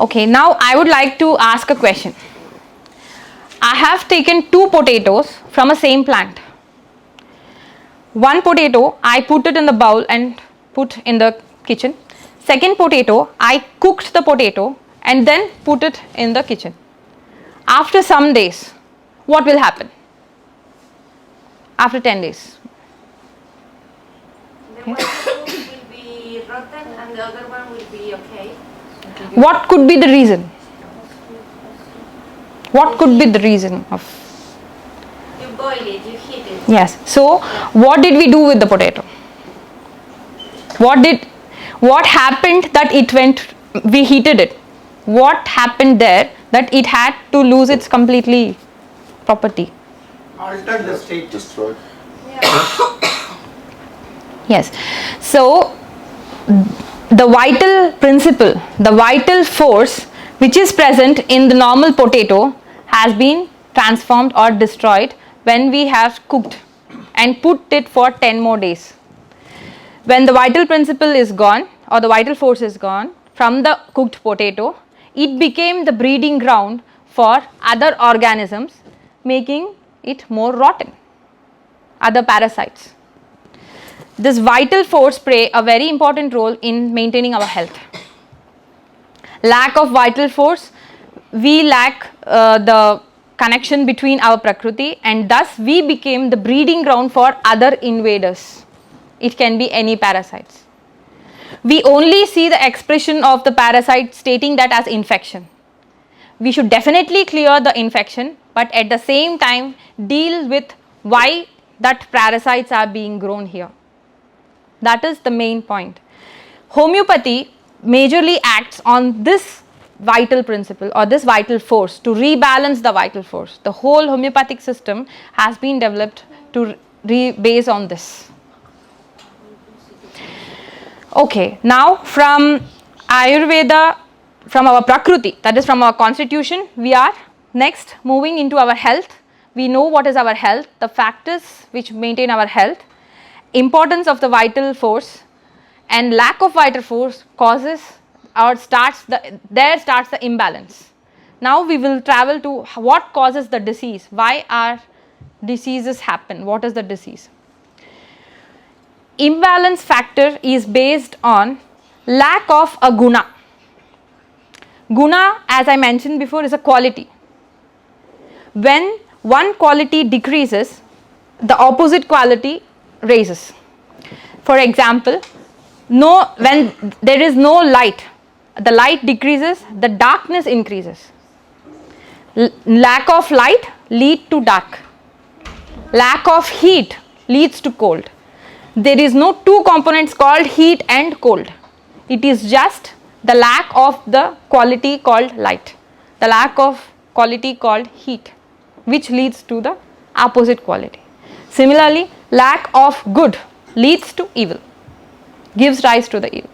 Okay, now I would like to ask a question. I have taken 2 potatoes from a same plant. One potato I put it in the bowl and put in the kitchen. Second potato I cooked the potato and then put it in the kitchen. After some days, what will happen? After 10 days. The one will be rotten and the other one will be okay. What could be the reason? What could be the reason of? You boil it, you heat it. Yes. So, what did we do with the potato? What happened that it went? We heated it. What happened there that it had to lose its completely property? Altered the state. Destroyed. Yeah. Yes. So, the vital principle, the vital force which is present in the normal potato has been transformed or destroyed when we have cooked and put it for 10 more days. When the vital principle is gone or the vital force is gone from the cooked potato, it became the breeding ground for other organisms, making it more rotten, other parasites. This vital force play a very important role in maintaining our health. Lack of vital force, we lack the connection between our prakriti, and thus we became the breeding ground for other invaders. It can be any parasites. We only see the expression of the parasite stating that as infection. We should definitely clear the infection, but at the same time deal with why that parasites are being grown here. That is the main point. Homeopathy majorly acts on this vital principle or this vital force to rebalance the vital force. The whole homeopathic system has been developed to base on this. Okay, now from Ayurveda, from our Prakriti, that is from our constitution, we are next moving into our health. We know what is our health, the factors which maintain our health, importance of the vital force, and lack of vital force causes or starts the imbalance. Now we will travel to what causes the disease, why are diseases happen, what is the disease. Imbalance factor is based on lack of a guna. Guna, as I mentioned before, is a quality. When one quality decreases, the opposite quality raises. For example, when there is no light, the light decreases, the darkness increases. Lack of light leads to dark. Lack of heat leads to cold. There is no two components called heat and cold. It is just the lack of the quality called light, the lack of quality called heat, which leads to the opposite quality. Similarly, lack of good leads to evil, gives rise to the evil.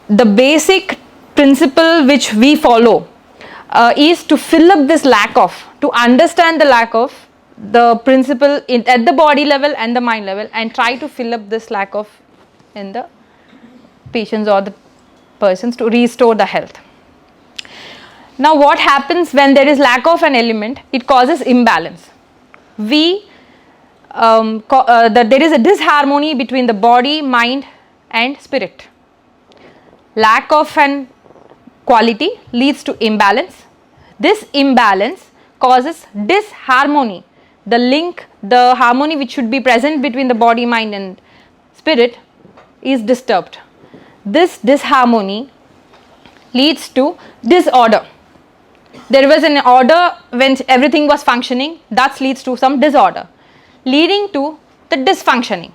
The basic principle which we follow is to fill up this lack of, to understand the lack of the principle at the body level and the mind level, and try to fill up this lack of in the patients or the persons to restore the health. Now what happens when there is lack of an element? It causes imbalance. There is a disharmony between the body, mind and spirit. Lack of an quality leads to imbalance. This imbalance causes disharmony. The harmony which should be present between the body, mind and spirit is disturbed. This disharmony leads to disorder. There was an order when everything was functioning, that leads to some disorder, leading to the dysfunctioning.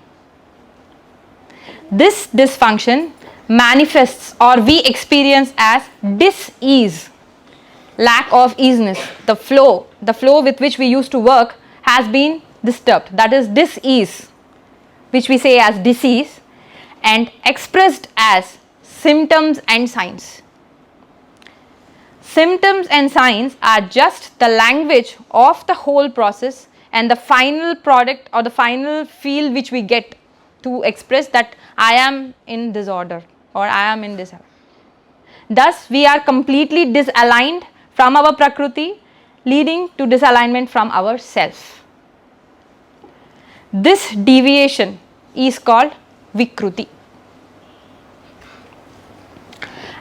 This dysfunction manifests or we experience as dis-ease, lack of easiness. The flow with which we used to work has been disturbed, that is dis-ease, which we say as disease, and expressed as symptoms and signs. Symptoms and signs are just the language of the whole process and the final product or the final feel which we get to express that I am in disorder or I am in disorder. Thus, we are completely disaligned from our Prakriti, leading to disalignment from our self. This deviation is called Vikruti.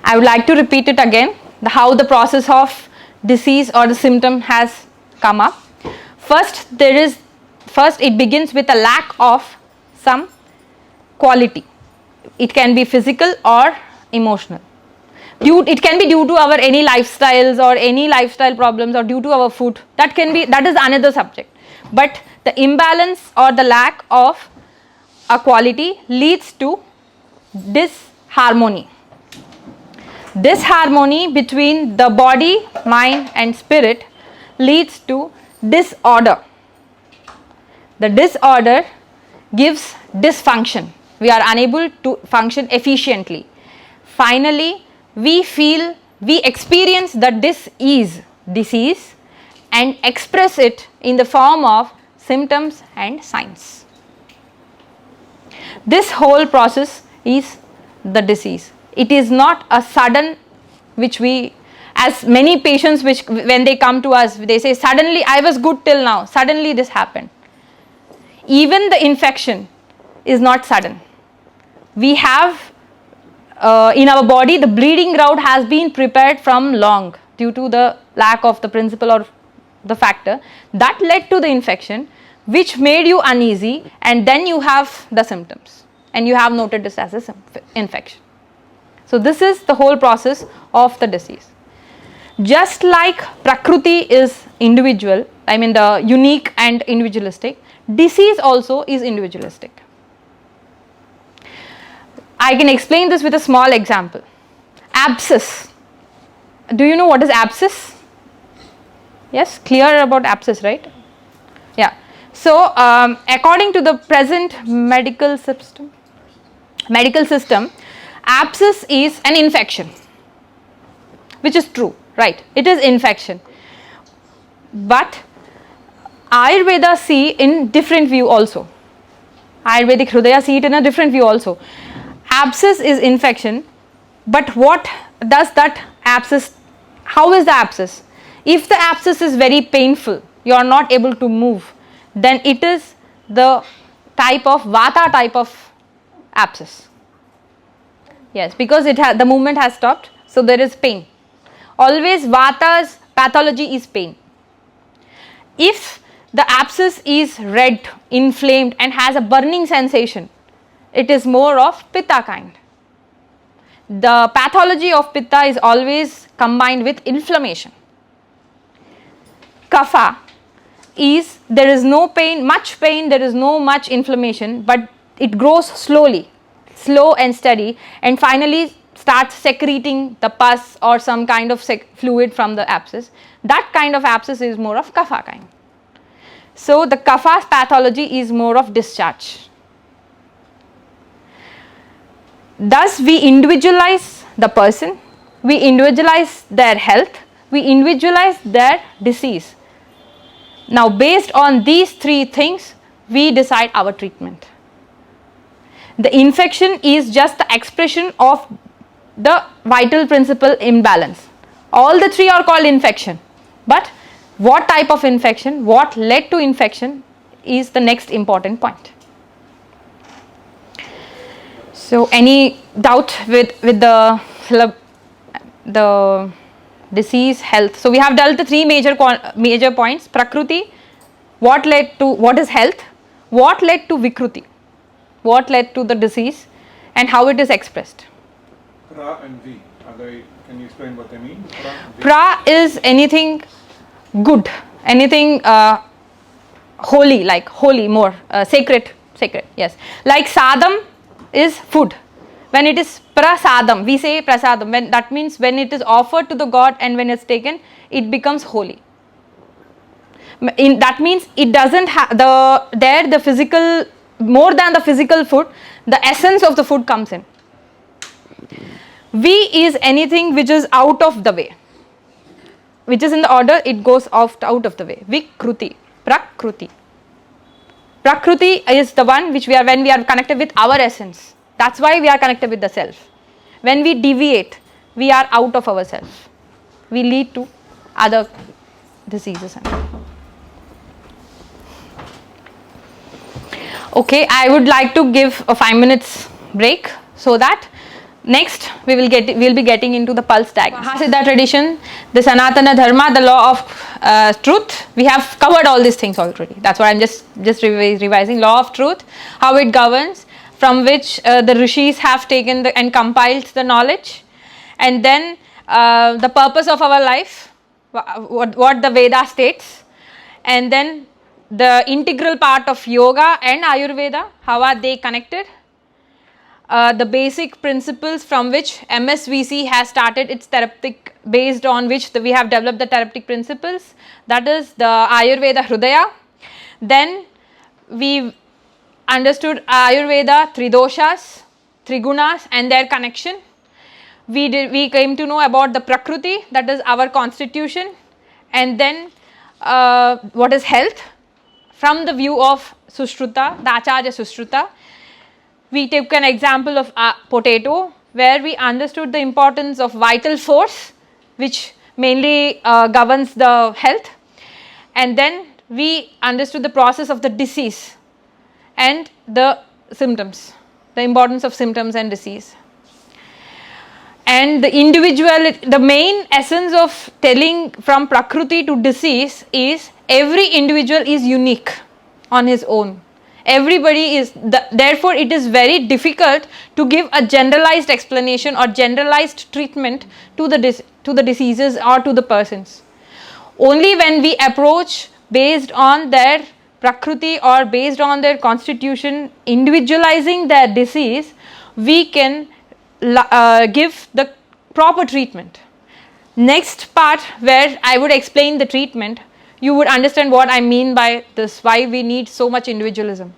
I would like to repeat it again, how the process of disease or the symptom has come up. First, it begins with a lack of some quality. It can be physical or emotional. It can be due to our any lifestyles or any lifestyle problems, or due to our food. That is another subject. But the imbalance or the lack of a quality leads to disharmony. Disharmony between the body, mind and spirit leads to disorder. The disorder gives dysfunction. We are unable to function efficiently. Finally, we experience the disease and express it in the form of symptoms and signs. This whole process is the disease. It is not a sudden, as many patients when they come to us, they say, suddenly I was good till now, suddenly this happened. Even the infection is not sudden. We have in our body, the bleeding route has been prepared from long due to the lack of the principle or the factor that led to the infection, which made you uneasy, and then you have the symptoms and you have noted this as an infection. So this is the whole process of the disease. Just like Prakriti is individual, the unique and individualistic, disease also is individualistic. I can explain this with a small example. Abscess. Do you know what is abscess? Yes, clear about abscess, right? Yeah. So, according to the present medical system, abscess is an infection, which is true, right? It is infection. But Ayurveda see in different view also. Ayurvedic Hridaya see it in a different view also. Abscess is infection, but what does that abscess, how is the abscess? If the abscess is very painful, you are not able to move, then it is the type of Vata type of abscess. Yes, because the movement has stopped, so there is pain. Always Vata's pathology is pain. If the abscess is red, inflamed and has a burning sensation, it is more of Pitta kind. The pathology of Pitta is always combined with inflammation. Kapha is, there is no pain, there is no much inflammation, but it grows slowly, slow and steady, and finally starts secreting the pus or some kind of fluid from the abscess. That kind of abscess is more of Kapha kind. So the Kapha pathology is more of discharge. Thus, we individualize the person, we individualize their health, we individualize their disease. Now, based on these three things, we decide our treatment. The infection is just the expression of the vital principle imbalance. All the three are called infection, but what type of infection, what led to infection is the next important point. So, any doubt with the disease, health? So, we have dealt the three major points: Prakriti, what is health, what led to Vikruti, what led to the disease, and how it is expressed. Pra and V, can you explain what they mean? Pra is anything good, anything holy, like holy, more sacred, yes. Like sadam is food. When it is prasadam, we say prasadam, that means when it is offered to the god and when it's taken, it becomes holy. That means it doesn't have the physical, more than the physical food, the essence of the food comes in. V is anything which is out of the way, which is in the order, it goes out of the way. Vikruti, Prakruti. Prakriti is the one when we are connected with our essence. That's why we are connected with the self. When we deviate, we are out of ourselves. We lead to other diseases. Okay, I would like to give a 5 minutes break so that next we'll be getting into the pulse diagnosis. Mahasiddha tradition, the Sanatana Dharma, the law of truth. We have covered all these things already. That's what I'm just revising. Law of truth, how it governs, from which the rishis have taken and compiled the knowledge, and then the purpose of our life, what the Veda states, and then the integral part of yoga and Ayurveda, how are they connected? The basic principles from which MSVC has started its therapeutic, based on which we have developed the therapeutic principles, that is the Ayurveda Hrudaya. Then we understood Ayurveda Tridoshas, Trigunas and their connection. We came to know about the Prakriti, that is our constitution, and then what is health from the view of Sushruta, the Acharya Sushruta. We took an example of a potato, where we understood the importance of vital force, which mainly governs the health, and then we understood the process of the disease and the symptoms, the importance of symptoms and disease. And the main essence of telling from Prakriti to disease is every individual is unique on his own. Everybody is, therefore it is very difficult to give a generalized explanation or generalized treatment to the diseases or to the persons. Only when we approach based on their Prakriti or based on their constitution, individualizing their disease, we can give the proper treatment. Next part, where I would explain the treatment, you would understand what I mean by this, why we need so much individualism.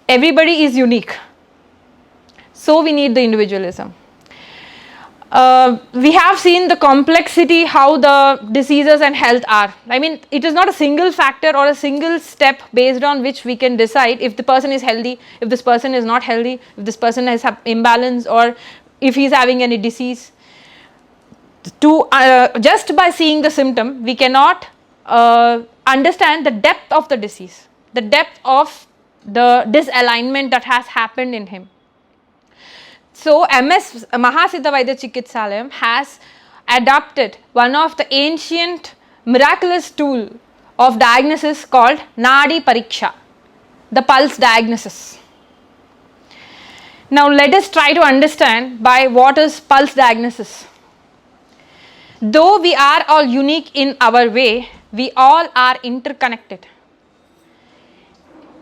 Everybody is unique, so we need the individualism. We have seen the complexity, how the diseases and health are. I mean, it is not a single factor or a single step based on which we can decide if the person is healthy, if this person is not healthy, if this person has imbalance, or if he is having any disease. Just by seeing the symptom, we cannot understand the depth of the disease, the depth of the disalignment that has happened in him. So MS Mahasiddha Vaidya Chikitsalayam has adopted one of the ancient miraculous tool of diagnosis called Nadi Pariksha, the pulse diagnosis. Now let us try to understand by what is pulse diagnosis. Though we are all unique in our way, we all are interconnected.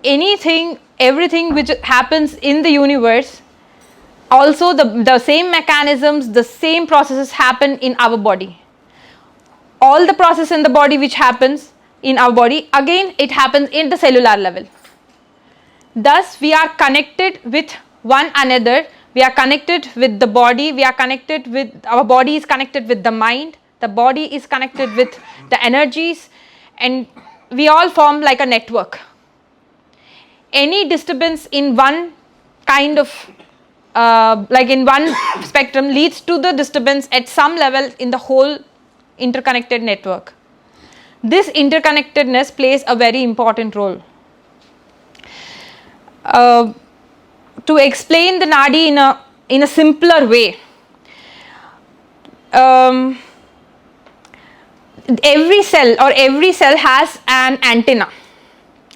Everything which happens in the universe, also the same mechanisms, the same processes happen in our body. All the process in the body which happens in our body, again it happens in the cellular level. Thus we are connected with one another, we are connected with the body, our body is connected with the mind, the body is connected with the energies, and we all form like a network. Any disturbance in one kind of like in one spectrum leads to the disturbance at some level in the whole interconnected network. This interconnectedness plays a very important role. To explain the Nadi in a simpler way, every cell has an antenna.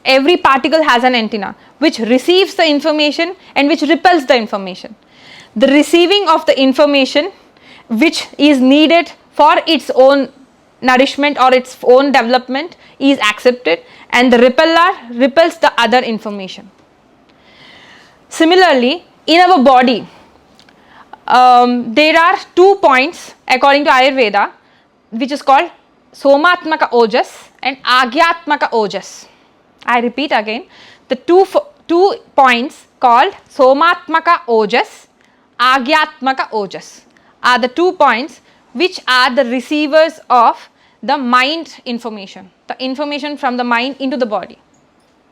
Every particle has an antenna which receives the information and which repels the information. The receiving of the information which is needed for its own nourishment or its own development is accepted, and the repeller repels the other information. Similarly, in our body, there are 2 points according to Ayurveda, which is called Somatmaka Ojas and Agyatmaka Ojas. I repeat again, the two points called Somatmaka Ojas, Agyatmaka Ojas are the 2 points which are the receivers of the mind information, the information from the mind into the body.